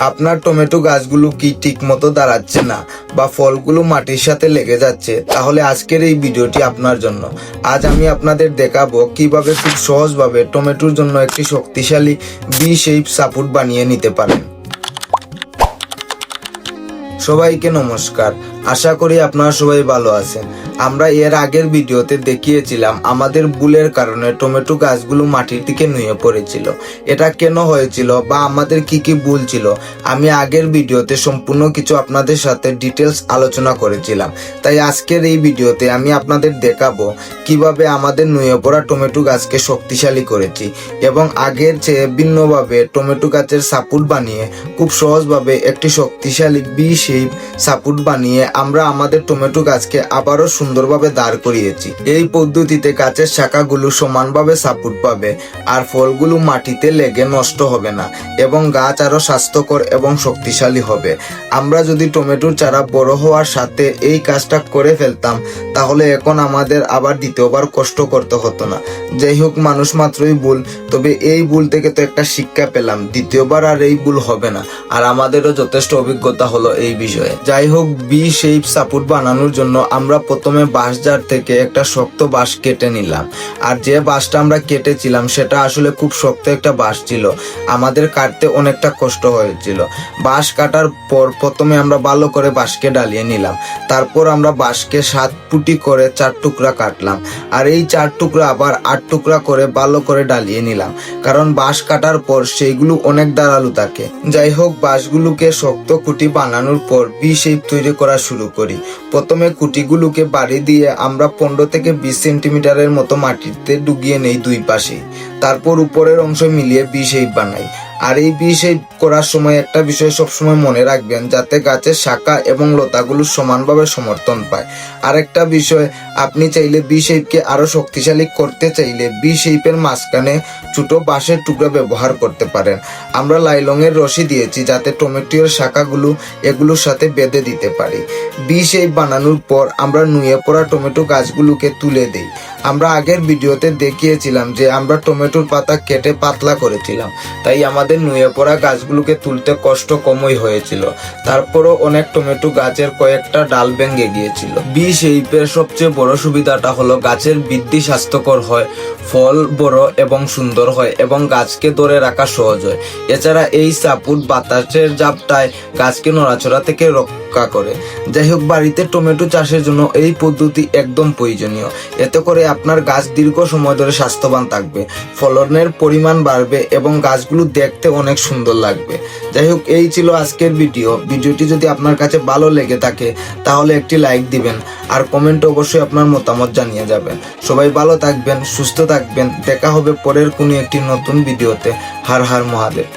আপনার টমেটো গাছগুলো কি ঠিক মতো দাঁড়াচ্ছে না বা ফলগুলো মাটির সাথে লেগে যাচ্ছে, তাহলে আজকের এই ভিডিওটি আপনার জন্য। আজ আমি আপনাদের দেখাবো কিভাবে খুব সহজভাবে টমেটোর জন্য একটি শক্তিশালী ভি শেপ সাপোর্ট বানিয়ে নিতে পারেন। সবাইকে নমস্কার, আশা করি আপনারা সবাই ভালো আছেন। আমরা এর আগের ভিডিওতে দেখিয়েছিলাম আমাদের ভুলের কারণে টমেটো গাছগুলো মাটির দিকে নুয়ে পড়েছিল। এটা কেন হয়েছিল বা আমাদের কি কি ভুল ছিল, আমি আগের ভিডিওতে সম্পূর্ণ কিছু আপনাদের সাথে ডিটেলস আলোচনা করেছিলাম। তাই আজকের এই ভিডিওতে আমি আপনাদের দেখাবো কিভাবে আমাদের নুয়ে পড়া টমেটো গাছকে শক্তিশালী করেছি এবং আগের চেয়ে ভিন্নভাবে টমেটো গাছের সাপোর্ট বানিয়ে খুব সহজভাবে একটি শক্তিশালী ভি শেপ সাপোর্ট বানিয়ে আমরা আমাদের টমেটো গাছকে আবারও সুন্দরভাবে দাঁড় করিয়েছি। এই পদ্ধতিতে গাছের শাখাগুলো সমানভাবে সাপোর্ট পাবে আর ফলগুলো মাটিতে লেগে নষ্ট হবে না এবং গাছ আরো স্বাস্থ্যকর এবং শক্তিশালী হবে। আমরা যদি টমেটোর চারা বড় হওয়ার সাথে এই কাজটা করে ফেলতাম, তাহলে এখন আমাদের আবার দ্বিতীয়বার কষ্ট করতে হতো না। যাই হোক, মানুষ মাত্রই ভুল, তবে এই ভুল থেকে তো একটা শিক্ষা পেলাম, দ্বিতীয়বার আর এই ভুল হবে না। আর আমাদেরও যথেষ্ট অভিজ্ঞতা হলো এই বিষয়ে। যাই হোক, ভি শেপ সাপোর্ট বানানোর জন্য আমরা প্রথমে বাঁশঝাড় থেকে একটা শক্ত বাঁশ কেটে নিলাম। আর যে বাঁশটা আমরা কেটেছিলাম সেটা আসলে খুব শক্ত একটা বাঁশ ছিল, আমাদের কাটতে অনেকটা কষ্ট হয়েছিল। বাঁশ কাটার পর প্রথমে আমরা ভালো করে বাঁশকে ডালিয়ে নিলাম। তারপর আমরা বাঁশকে 7 ফুটি করে 4 টুকরা কাটলাম। আর এই 4 টুকরা আবার 8 টুকরা করে ভালো করে ডালিয়ে নিলাম, কারণ বাঁশ কাটার পর সেইগুলো অনেক ধারালো থাকে। যাই হোক, বাঁশগুলোকে শক্ত খুঁটি বানানোর পর ভি শেপ তৈরি করা শুরু করি। প্রথমে খুঁটিগুলোকে বাড়ি দিয়ে আমরা 15 থেকে 20 সেন্টিমিটারের মতো মাটিতে ডুবিয়ে নেই দুই পাশে। তারপর উপরের অংশ মিলিয়ে ভি শেপ বানাই। আর এই ভি শেপ করার সময় একটা বিষয় সবসময় মনে রাখবেন, যাতে গাছের শাখা এবং লতাগুলো সমানভাবে সমর্থন পায়। আরেকটা বিষয়, আপনি চাইলে ভি শেপকে আরো শক্তিশালী করতে চাইলে ভি শেপের মাঝখানে ছোট বাঁশের টুকরা ব্যবহার করতে পারেন। আমরা লাইলনের রশি দিয়েছি যাতে টমেটোর শাখাগুলো এগুলোর সাথে বেঁধে দিতে পারি। ভি শেপ বানানোর পর আমরা নুয়ে পড়া টমেটো গাছগুলোকে তুলে দিই। আমরা আগের ভিডিওতে দেখিয়েছিলাম যে আমরা টমেটোর পাতা কেটে পাতলা করেছিলাম, তাই আমাদের নুয়ে পড়া গাছগুলোকে তুলতে কষ্ট কমই হয়েছিল। তারপরও অনেক টমেটো গাছের কয়েকটা ডাল ভেঙে গিয়েছিল। ভি শেপের সবচেয়ে বড় সুবিধাটা হলো গাছের বৃদ্ধি স্বাস্থ্যকর হয়, ফল বড় এবং সুন্দর হয় এবং গাছকে ধরে রাখা সহজ হয়। এছাড়া এই সাপোর্ট বাতাসের ঝাপটায় গাছকে নড়াচড়া থেকে রক্ষা করে। যাই হোক, বাড়িতে টমেটো চাষের জন্য এই পদ্ধতি একদম প্রয়োজনীয়। এতে করে আপনার গাছ দীর্ঘ সময় ধরে স্বাস্থ্যবান থাকবে, ফলনের পরিমাণ বাড়বে এবং গাছগুলো দেখতে অনেক সুন্দর লাগবে। যাই হোক, এই ছিল আজকের ভিডিওটি যদি আপনার কাছে ভালো লেগে থাকে তাহলে একটি লাইক দিবেন আর কমেন্টে অবশ্যই আপনার মতামত জানিয়ে যাবেন। সবাই ভালো থাকবেন, সুস্থ থাকবেন। দেখা হবে পরের কোনো একটি নতুন ভিডিওতে। হর হর মহাদেব।